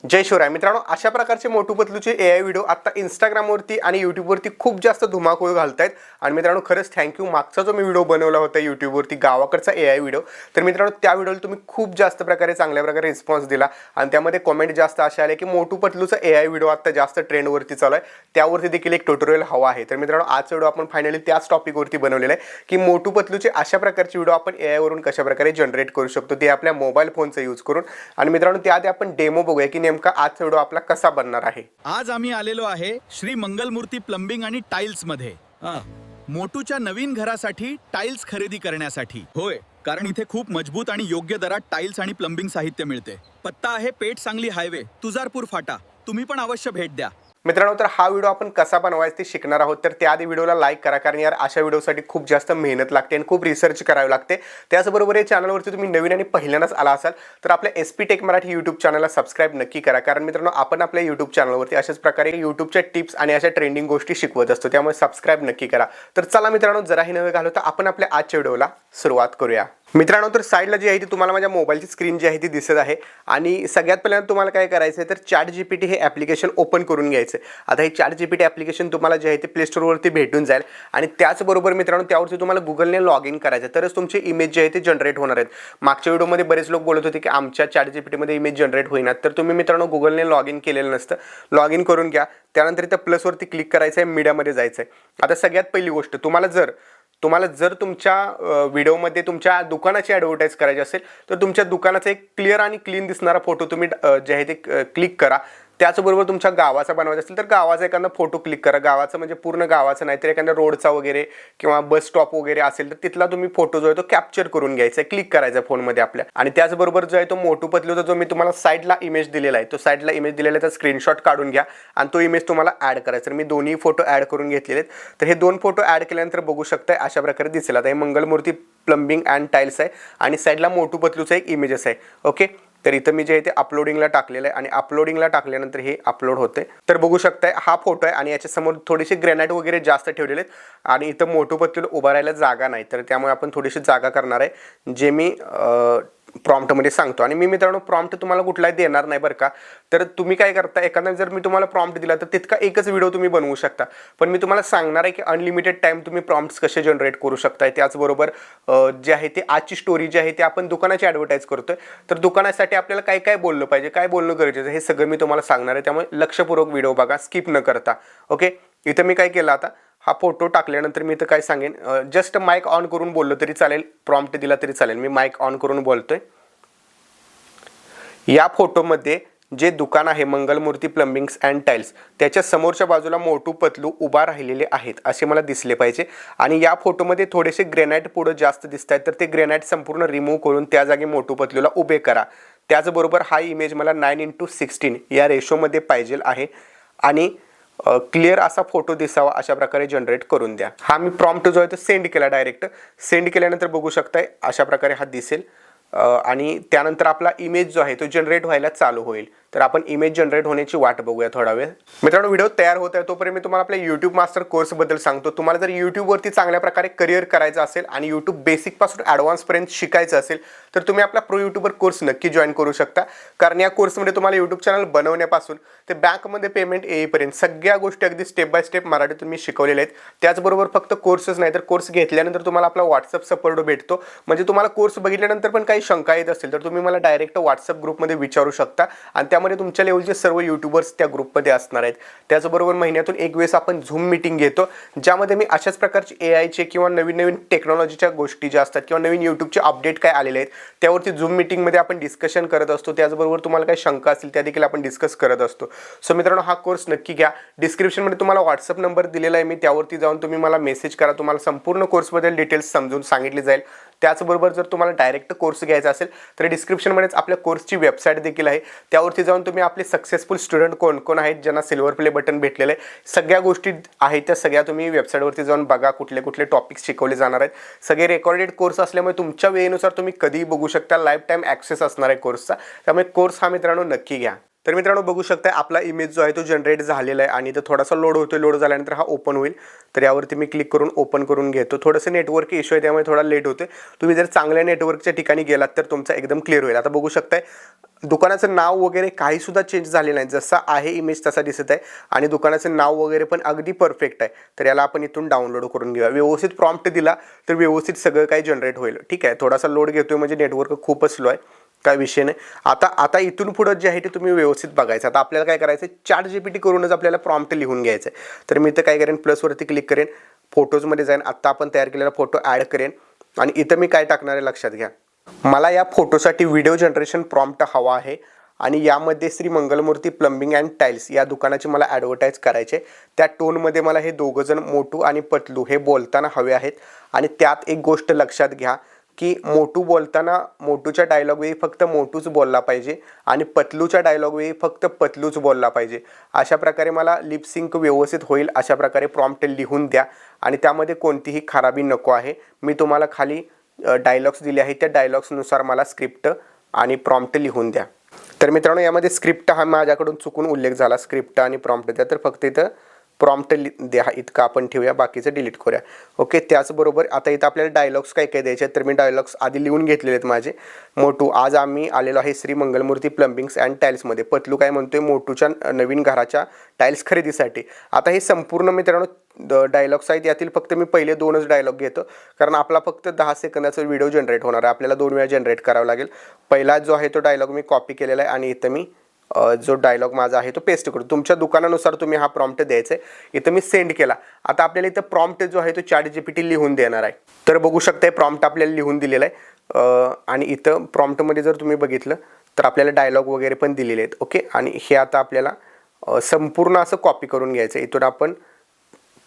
जय शिवराय मित्रांनो, अशा प्रकारचे मोटू पतलूचे एआय व्हिडिओ आता इंस्टाग्रामवरती आणि यूट्यूबवरती खूप जास्त धुमाकूळ घालतायत. आणि मित्रांनो खरंच थँक्यू. मागचा जो मी व्हिडिओ बनवला होता यूट्यूबवरती गावाकडचा एआय व्हिडिओ, तर मित्रांनो त्या व्हिडिओला तुम्ही खूप जास्त प्रकारे चांगल्या प्रकारे रिस्पॉन्स दिला आणि त्यामध्ये कमेंट जास्त असे आले की मोटू पतलूचा एआय व्हिडिओ आता जास्त ट्रेंडवरती चालू आहे, त्यावरती देखील एक ट्युटोरियल हवा आहे. तर मित्रांनो आजचा व्हिडिओ आपण फायनली त्याच टॉपिकवरती बनवलेला आहे की मोटू पतलूचे अशा प्रकारचे व्हिडिओ आपण एआय वरून कशा प्रकारे जनरेट करू शकतो, ते आपल्या मोबाईल फोनचा यूज करून. आणि मित्रांनो त्याआधी आपण डेमो बघूया की नेमका आजचा व्हिडिओ आपला कसा बनणार आहे. आज आम्ही आलेलो आहे श्री मंगलमूर्ती प्लंबिंग आणि टाइल्स मध्ये मोटूच्या नवीन घरासाठी टाइल्स खरेदी करण्यासाठी. होय, कारण इथे खूप मजबूत आणि योग्य दरात टाइल्स आणि प्लंबिंग साहित्य मिळते. पत्ता आहे पेठ सांगली हायवे, तुळजापूर फाटा. तुम्ही पण अवश्य भेट द्या. मित्रांनो तर हा व्हिडिओ आपण कसा बनवायचा ते शिकणार आहोत. तर त्याआधी व्हिडिओला लाईक करा, कारण यार अशा व्हिडिओसाठी खूप जास्त मेहनत लागते आणि खूप रिसर्च करावी लागते. त्याचबरोबर या चॅनलवरती तुम्ही नवीन आणि पहिल्यांदाच आला असाल तर आपल्या एसपी टेक मराठी यूट्यूब चॅनलला सबस्क्राईब नक्की करा, कारण मित्रांनो आपण आपल्या यूट्यूब चॅनलवरती अशाच प्रकारे यूट्यूबच्या टिप्स आणि अशा ट्रेंडिंग गोष्टी शिकवत असतो, त्यामुळे सबस्क्राईब नक्की करा. तर चला मित्रांनो जराही नवे घालवता आपण आपल्या आजच्या व्हिडिओला सुरुवात करूया. मित्रांनो तर साईडला जी आहे ती तुम्हाला माझ्या मोबाईलची स्क्रीन जी आहे ती दिसत आहे. आणि सगळ्यात पहिल्यांदा तुम्हाला काय करायचं आहे तर ChatGPT हे ॲप्लिकेशन ओपन करून घ्यायचं आहे. आता हे ChatGPT ॲप्लिकेशन तुम्हाला जे आहे ते प्ले स्टोरवरती भेटून जाईल. आणि त्याचबरोबर मित्रांनो त्यावरती तुम्हाला गुगलने लॉग इन करायचं, तरच तुमचे इमेज जे आहे ते जनरेट होणार आहेत. मागच्या व्हिडिओमध्ये बरेच लोक बोलत होते की आमच्या ChatGPTमध्ये इमेज जनरेट होईनात, तर तुम्ही मित्रांनो गुगलने लॉग इन केलेलं नसतं. लॉग इन करून घ्या, त्यानंतर त्या प्लसवरती क्लिक करायचं आहे, मीडियामध्ये जायचं आहे. आता सगळ्यात पहिली गोष्ट, तुम्हाला जर तुमच्या व्हिडिओमध्ये तुमच्या दुकानाची ॲडव्हर्टाईज करायची असेल तर तुमच्या दुकानाचा एक क्लिअर आणि क्लीन दिसणारा फोटो तुम्ही जे आहे ते क्लिक करा. त्याचबरोबर तुमच्या गावाचा बनवायचा असेल तर गावाचा एखादा फोटो क्लिक करा. गावाचं म्हणजे पूर्ण गावाचं नाही तर एखाद्या रोडचा वगैरे किंवा बस स्टॉप वगैरे असेल तर तिथला तुम्ही फोटो जो आहे तो कॅप्चर करून घ्यायचा आहे, क्लिक करायचा फोनमध्ये आपल्या. आणि त्याचबरोबर जो आहे तो मोटू पतलूचा जो मी तुम्हाला साईडला इमेज दिलेला आहे, तो साईडला इमेज दिलेला आहे, स्क्रीनशॉट काढून घ्या आणि तो इमेज तुम्हाला ॲड करायचा. तर मी दोन्ही फोटो ॲड करून घेतलेले आहेत. तर हे दोन फोटो ॲड केल्यानंतर बघू शकताय अशा प्रकारे दिसेल. आता हे मंगलमूर्ती प्लंबिंग अँड टाइल्स आहे आणि साईडला मोटू पतलूचा एक इमेजेस आहे. ओके, तर इथं मी जे आहे ते अपलोडिंगला टाकलेलं आहे आणि अपलोडिंगला टाकल्यानंतर हे अपलोड होते. तर बघू शकताय हा फोटो आहे आणि याच्यासमोर थोडीशी ग्रेनाइट वगैरे जास्त ठेवलेले आहेत आणि इथं मोटू पतलूला उभा राहायला जागा नाही, तर त्यामुळे आपण थोडीशी जागा करणार आहे, जे मी प्रॉम्प्टमध्ये सांगतो. आणि मी मित्रांनो प्रॉम्प्ट तुम्हाला कुठलाही देणार नाही बरं का. तर तुम्ही काय करता, एखादा जर मी तुम्हाला प्रॉम्प्ट दिला तर तितका एकच व्हिडिओ तुम्ही बनवू शकता, पण मी तुम्हाला सांगणार आहे की अनलिमिटेड टाइम तुम्ही प्रॉम्प्ट्स कसे जनरेट करू शकताय. त्याचबरोबर जे आहे ते आजची स्टोरी जी आहे ते आपण दुकानाची ॲडव्हर्टाईज करतोय, तर दुकानासाठी आपल्याला काय काय बोललं पाहिजे, काय बोलणं गरजेचं, हे सगळं मी तुम्हाला सांगणार आहे. त्यामुळे लक्षपूर्वक व्हिडिओ बघा, स्किप न करता. ओके, इथं मी काय केलं, आता हा फोटो टाकल्यानंतर मी इथं काय सांगेन, जस्ट माईक ऑन करून बोललो तरी चालेल, प्रॉम्प्ट दिला तरी चालेल. मी माईक ऑन करून बोलतोय. या फोटोमध्ये जे दुकान आहे मंगलमूर्ती प्लंबिंग्स अँड टाइल्स, त्याच्या समोरच्या बाजूला मोटू पतलू उभा राहिलेले आहेत असे मला दिसले पाहिजे. आणि या फोटोमध्ये थोडेसे ग्रेनाइट पुढे जास्त दिसत आहेत, तर ते ग्रेनाइट संपूर्ण रिमूव्ह करून त्या जागी मोटू पतलूला उभे करा. त्याचबरोबर हा इमेज मला 9:16 या रेशोमध्ये पाहिजे आहे आणि क्लिअर असा फोटो दिसावा अशा प्रकारे जनरेट करून द्या. हा मी प्रॉम्प्ट जो आहे तो सेंड केला, डायरेक्ट सेंड केल्यानंतर बघू शकताय अशा प्रकारे हा दिसेल. आणि त्यानंतर आपला इमेज जो आहे तो जनरेट व्हायला चालू होईल. तर आपण इमेज जनरेट होण्याची वाट बघूया थोडा वेळ. मित्रांनो व्हिडिओ तयार होत आहे तोपर्यंत मी तुम्हाला आपल्या यूट्यूब मास्टर कोर्सबद्दल सांगतो. तुम्हाला जर यूट्यूबवरती चांगल्या प्रकारे करिअर करायचं असेल आणि यूट्यूब बेसिकपासून ॲडव्हान्सपर्यंत शिकायचं असेल तर तुम्ही आपला प्रो यूट्यूबर कोर्स नक्की जॉईन करू शकता, कारण या कोर्समध्ये तुम्हाला यूट्यूब चॅनल बनवण्यापासून ते बँकमध्ये पेमेंट येईपर्यंत सगळ्या गोष्टी अगदी स्टेप बाय स्टेप मराठीतून मी शिकवलेल्या आहेत. त्याचबरोबर फक्त कोर्सच नाही तर कोर्स घेतल्यानंतर तुम्हाला आपला व्हॉट्सअप सपोर्ट भेटतो. म्हणजे तुम्हाला कोर्स बघितल्यानंतर पण काही शंका येत असेल तर तुम्ही मला डायरेक्ट व्हॉट्सअप ग्रुपमध्ये विचारू शकता आणि त्यामध्ये तुमच्या लेवलचे सर्व यूट्यूबर्स त्या ग्रुपमध्ये असणार आहेत. त्याचबरोबर महिन्यातून एक वेळेस आपण झूम मीटिंग घेतो, ज्यामध्ये मी अशाच प्रकारचे एआयचे किंवा नवीन नवीन टेक्नॉलॉजीच्या गोष्टी ज्या असतात किंवा नवीन यूट्यूबचे अपडेट काय आलेले आहेत त्यावरती झूम मीटिंगमध्ये आपण डिस्कशन करत असतो. त्याचबरोबर तुम्हाला काही शंका असतील त्या देखील आपण डिस्कस करत असतो. सो मित्रांनो हा कोर्स नक्की घ्या. डिस्क्रिप्शनमध्ये तुम्हाला व्हॉट्सअप नंबर दिलेला आहे मी, त्यावरती जाऊन तुम्ही मला मेसेज करा, तुम्हाला संपूर्ण कोर्सबद्दल डिटेल्स समजून सांगितली जाईल. त्याचबरोबर जर तुम्हाला डायरेक्ट कोर्स घ्यायचा असेल तर डिस्क्रिप्शनमध्येच आपल्या कोर्सची वेबसाईट देखील आहे, त्यावरती जाऊन तुम्ही आपले सक्सेसफुल स्टुडंट कोण कोण आहेत ज्यांना सिल्वर प्ले बटन भेटलेलं आहे, सगळ्या गोष्टी आहेत त्या सगळ्या तुम्ही वेबसाईटवरती जाऊन बघा. कुठले कुठले टॉपिक्स शिकवले जाणार आहेत, सगळे रेकॉर्डेड कोर्स असल्यामुळे तुमच्या वेळेनुसार तुम्ही कधीही बघू शकता. लाईफ टाईम ॲक्सेस असणार आहे कोर्सचा, त्यामुळे कोर्स हा मित्रांनो नक्की घ्या. तर मित्रांनो बघू शकता आपला इमेज जो आहे तो जनरेट झालेला आहे आणि इथं थोडासा लोड होतोय. लोड झाल्यानंतर हा ओपन होईल. तर यावरती मी क्लिक करून ओपन करून घेतो. थोडंसं नेटवर्क इश्यू आहे त्यामुळे थोडा लेट होतोय. तुम्ही जर चांगल्या नेटवर्कच्या ठिकाणी गेलात तर तुमचा एकदम क्लिअर होईल. आता बघू शकताय दुकानाचं नाव वगैरे काही सुद्धा चेंज झाले नाही, जसा आहे इमेज तसा दिसत आहे आणि दुकानाचं नाव वगैरे पण अगदी परफेक्ट आहे. तर याला आपण इथून डाउनलोड करून घेऊया. व्यवस्थित प्रॉम्प्ट दिला तर व्यवस्थित सगळं काही जनरेट होईल. ठीक आहे, थोडासा लोड घेतोय म्हणजे नेटवर्क खूपच स्लो आहे, काय विषय नाही. आता इथून पुढे जे आहे ते तुम्ही व्यवस्थित बघायचं. आता आपल्याला काय करायचं, ChatGPT करूनच आपल्याला प्रॉम्प्ट लिहून घ्यायचं आहे. तर मी इथं काय करेन, प्लसवरती क्लिक करेन, फोटोजमध्ये जाईन, आत्ता आपण तयार केलेला फोटो ॲड करेन आणि इथं मी काय टाकणार आहे लक्षात घ्या. मला या फोटोसाठी व्हिडिओ जनरेशन प्रॉम्प्ट हवा आहे आणि यामध्ये Shri Mangalmurti plumbing and tiles या दुकानाची मला ॲडव्हर्टाईज करायचे. त्या टोनमध्ये मला हे दोघं जण मोटू आणि पतलू हे बोलताना हवे आहेत. आणि त्यात एक गोष्ट लक्षात घ्या की मोटू बोलताना मोटूच्या डायलॉग वेळी फक्त मोटूच बोलला पाहिजे आणि पतलूच्या डायलॉग वेळी फक्त पतलूच बोलला पाहिजे. अशा प्रकारे मला लिपसिंक व्यवस्थित होईल अशा प्रकारे प्रॉम्प्ट लिहून द्या आणि त्यामध्ये कोणतीही खराबी नको आहे. मी तुम्हाला खाली डायलॉग्स दिले आहेत, त्या डायलॉग्सनुसार मला स्क्रिप्ट आणि प्रॉम्प्ट लिहून द्या. तर मित्रांनो यामध्ये स्क्रिप्ट हा माझ्याकडून चुकून उल्लेख झाला, स्क्रिप्ट आणि प्रॉम्प्ट द्या. तर फक्त इथं प्रॉम्प्ट द्या इतकं आपण ठेवूया, बाकीचं डिलीट करूया. ओके, त्याचबरोबर आता इथं आपल्याला डायलॉग्स काय काय द्यायचे आहेत तर मी डायलॉग्स आधी लिहून घेतलेले आहेत माझे. मोटू, आज आम्ही आलेलो आहे श्री मंगलमूर्ती प्लंबिंग्स अँड टाईल्समध्ये. पतलू काय म्हणतोय, मोटूच्या नवीन घराच्या टाईल्स खरेदीसाठी. आता हे संपूर्ण मित्रांनो डायलॉग्स आहेत, यातील फक्त मी पहिले 2च डायलॉग घेतो कारण आपला फक्त 10 सेकंदाचा व्हिडिओ जनरेट होणार आहे. आपल्याला 2 वेळा जनरेट करावं लागेल. पहिला जो आहे तो डायलॉग मी कॉपी केलेला आहे आणि इथं मी जो डायलॉग माझा आहे तो पेस्ट करू. तुमच्या दुकानानुसार तुम्ही हा प्रॉम्प्ट द्यायचा आहे. इथं मी सेंड केला. आता आपल्याला इथं प्रॉम्प्ट जो आहे तो ChatGPT लिहून देणार आहे. तर बघू शकता प्रॉम्प्ट आपल्याला लिहून दिलेला आहे आणि इथं प्रॉम्प्टमध्ये जर तुम्ही बघितलं तर आपल्याला डायलॉग वगैरे पण दिलेले आहेत. ओके, आणि हे आता आपल्याला संपूर्ण असं कॉपी करून घ्यायचं. इथून आपण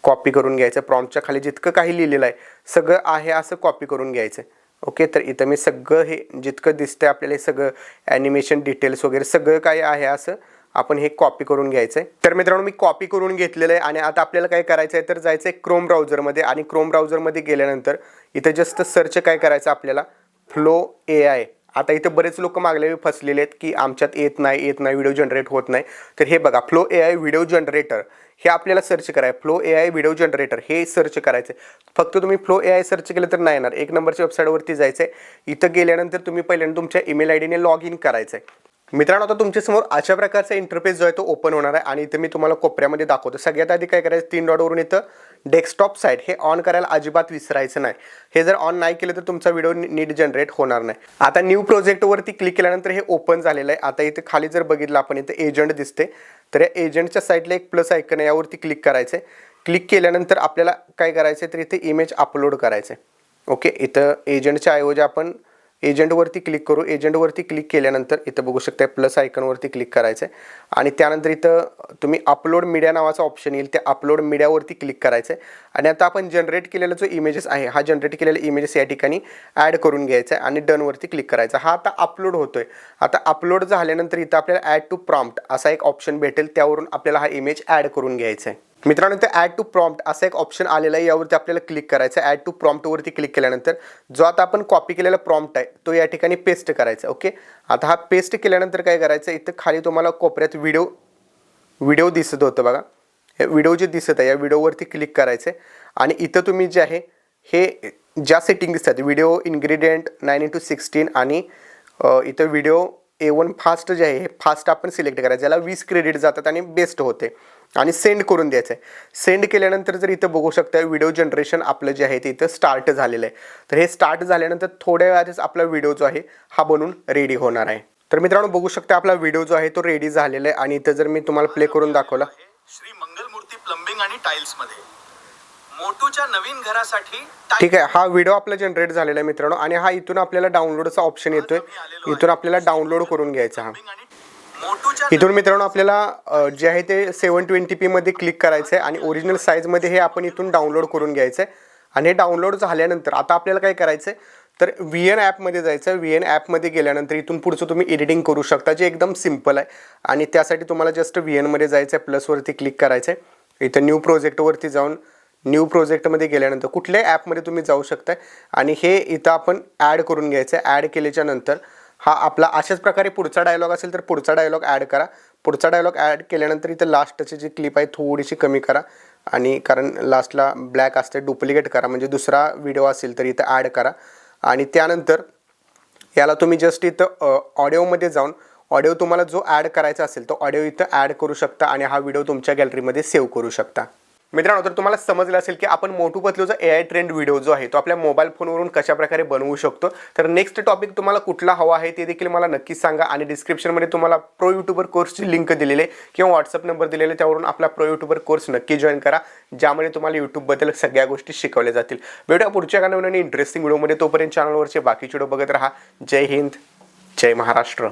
कॉपी करून घ्यायचं. प्रॉम्प्टच्या खाली जितकं काही लिहिलेलं आहे सगळं आहे असं कॉपी करून घ्यायचं. ओके, तर इथं मी सगळं हे जितकं दिसतंय आपल्याला हे सगळं ॲनिमेशन डिटेल्स वगैरे सगळं काय आहे असं आपण हे कॉपी करून घ्यायचं आहे. तर मित्रांनो मी कॉपी करून घेतलेलं आहे आणि आता आपल्याला काय करायचं आहे तर जायचं आहे क्रोम ब्राउझरमध्ये आणि क्रोम ब्राउझरमध्ये गेल्यानंतर इथं जस्ट सर्च काय करायचं आपल्याला, फ्लो AI. आता इथे बरेच लोक मागले फसलेले आहेत की आमच्यात येत नाही व्हिडिओ जनरेट होत नाही. तर हे बघा, फ्लो AI व्हिडिओ जनरेटर हे आपल्याला सर्च करायचं. फ्लो AI व्हिडिओ जनरेटर हे सर्च करायचं. फक्त तुम्ही फ्लो AI सर्च केलं तर नाही येणार. 1 नंबरच्या वेबसाईटवरती जायचं आहे. इथं गेल्यानंतर तुम्ही पहिल्यांदा तुमच्या ईमेल ID ने लॉग इन करायचं आहे. मित्रांनो आता तुमच्यासमोर अशा प्रकारचा इंटरफेस जो आहे तो ओपन होणार आहे आणि इथं मी तुम्हाला कोपऱ्यामध्ये दाखवतो. सगळ्यात आधी काय करायचं, 3 डॉटवरून इथं डेस्कटॉप साईट हे ऑन करायला अजिबात विसरायचं नाही. हे जर ऑन नाही केलं तर तुमचा व्हिडिओ नीट जनरेट होणार नाही. आता न्यू प्रोजेक्टवरती क्लिक केल्यानंतर हे ओपन झालेलं आहे. आता इथे खाली जर बघितलं आपण इथं एजंट दिसते. तर या एजंटच्या साईडला एक प्लस आयकन आहे, यावरती क्लिक करायचं आहे. क्लिक केल्यानंतर आपल्याला काय करायचं आहे तर इथे इमेज अपलोड करायचं आहे. ओके, इथं एजंटच्या ऐवजी आपण एजंटवरती क्लिक करू. एजंटवरती क्लिक केल्यानंतर इथं बघू शकता प्लस आयकॉनवरती क्लिक करायचं आहे आणि त्यानंतर इथं तुम्ही अपलोड मीडिया नावाचा ऑप्शन येईल, त्या अपलोड मीडियावरती क्लिक करायचं आहे आणि आता आपण जनरेट केलेला जो इमेजेस आहे हा जनरेट केलेला इमेजेस या ठिकाणी ॲड करून घ्यायचा आहे आणि डनवरती क्लिक करायचा. हा आता अपलोड होतोय. आता अपलोड झाल्यानंतर इथं आपल्याला ॲड टू प्रॉम्प्ट असा एक ऑप्शन भेटेल, त्यावरून आपल्याला हा इमेज ॲड करून घ्यायचा आहे. मित्रांनो इथे ॲड टू प्रॉम्प्ट असा एक ऑप्शन आलेला आहे, यावरती आपल्याला क्लिक करायचं. ॲड टू प्रॉम्प्टवरती क्लिक केल्यानंतर जो आता आपण कॉपी केलेला प्रॉम्प्ट आहे तो या ठिकाणी पेस्ट करायचा. ओके, आता हा पेस्ट केल्यानंतर काय करायचं, इथं खाली तुम्हाला कोपऱ्यात व्हिडिओ दिसत होतं बघा. हे व्हिडिओ जे दिसत आहे या व्हिडिओवरती क्लिक करायचं आणि इथं तुम्ही जे आहे हे ज्या सेटिंग दिसतात, व्हिडिओ इन्ग्रेडियंट 9:16 आणि इथं व्हिडिओ A1 फास्ट जे आहे हे फास्ट आपण सिलेक्ट करायचं. ज्याला 20 क्रेडिट जातात आणि बेस्ट होते आणि सेंड करून द्यायचं आहे. सेंड केल्यानंतर जर इथं बघू शकता व्हिडिओ जनरेशन आपलं जे आहे ते इथं स्टार्ट झालेलं आहे. तर हे स्टार्ट झाल्यानंतर थोड्या वेळातच आपला व्हिडिओ जो आहे हा बनून रेडी होणार आहे. तर मित्रांनो बघू शकता आपला व्हिडिओ जो आहे तो रेडी झालेला आहे आणि इथं जर मी तुम्हाला प्ले करून दाखवला, श्री मंगलमूर्ती प्लंबिंग आणि टाइल्स मध्ये मोटूच्या नवीन घरासाठी. ठीक आहे, हा व्हिडिओ आपला जनरेट झालेला आहे मित्रांनो आणि हा इथून आपल्याला डाउनलोडचा ऑप्शन येतोय. इथून आपल्याला डाउनलोड करून घ्यायचा. हा इथून मित्रांनो आपल्याला जे आहे ते 720p मध्ये क्लिक करायचं आहे आणि ओरिजिनल साईजमध्ये हे आपण इथून डाउनलोड करून घ्यायचं आहे. आणि हे डाउनलोड झाल्यानंतर आता आपल्याला काय करायचं आहे तर VN ॲपमध्ये जायचं. VN ॲपमध्ये गेल्यानंतर इथून पुढचं तुम्ही एडिटिंग करू शकता, जे एकदम सिम्पल आहे. आणि त्यासाठी तुम्हाला जस्ट VNमध्ये जायचं आहे, प्लसवरती क्लिक करायचं आहे. इथं न्यू प्रोजेक्टवरती जाऊन न्यू प्रोजेक्टमध्ये गेल्यानंतर कुठल्याही ॲपमध्ये तुम्ही जाऊ शकता आणि हे इथं आपण ॲड करून घ्यायचं आहे. ॲड केल्याच्या नंतर हा आपला अशाच प्रकारे पुढचा डायलॉग असेल तर पुढचा डायलॉग ॲड करा. पुढचा डायलॉग ॲड केल्यानंतर इथं लास्टची जी क्लिप आहे थोडीशी कमी करा आणि कारण लास्टला ब्लॅक असते डुप्लिकेट करा, म्हणजे दुसरा व्हिडिओ असेल तर इथं ॲड करा. आणि त्यानंतर याला तुम्ही जस्ट इथं ऑडिओमध्ये जाऊन ऑडिओ तुम्हाला जो ॲड करायचा असेल तो ऑडिओ इथं ॲड करू शकता आणि हा व्हिडिओ तुमच्या गॅलरीमध्ये सेव्ह करू शकता. मित्रांनो, तर तुम्हाला समजलं असेल की आपण मोटू पतलूचा AI ट्रेंड व्हिडिओ जो आहे तो आपल्या मोबाईल फोनवरून कशाप्रकारे बनवू शकतो. तर नेक्स्ट टॉपिक तुम्हाला कुठला हवा आहे ते देखील मला नक्कीच सांगा आणि डिस्क्रिप्शनमध्ये तुम्हाला प्रो यूट्यूबर कोर्सची लिंक दिलेली आहे किंवा व्हॉट्सअप नंबर दिलेला आहे, त्यावरून आपला प्रो यूट्यूबर कोर्स नक्की जॉईन करा, ज्यामध्ये तुम्हाला यूट्यूबबद्दल सगळ्या गोष्टी शिकवल्या जातील. भेटूया पुढच्या नवीन आणि इंटरेस्टिंग व्हिडिओमध्ये. तोपर्यंत चॅनलवरचे बाकीचे व्हिडिओ बघत राहा. जय हिंद, जय महाराष्ट्र.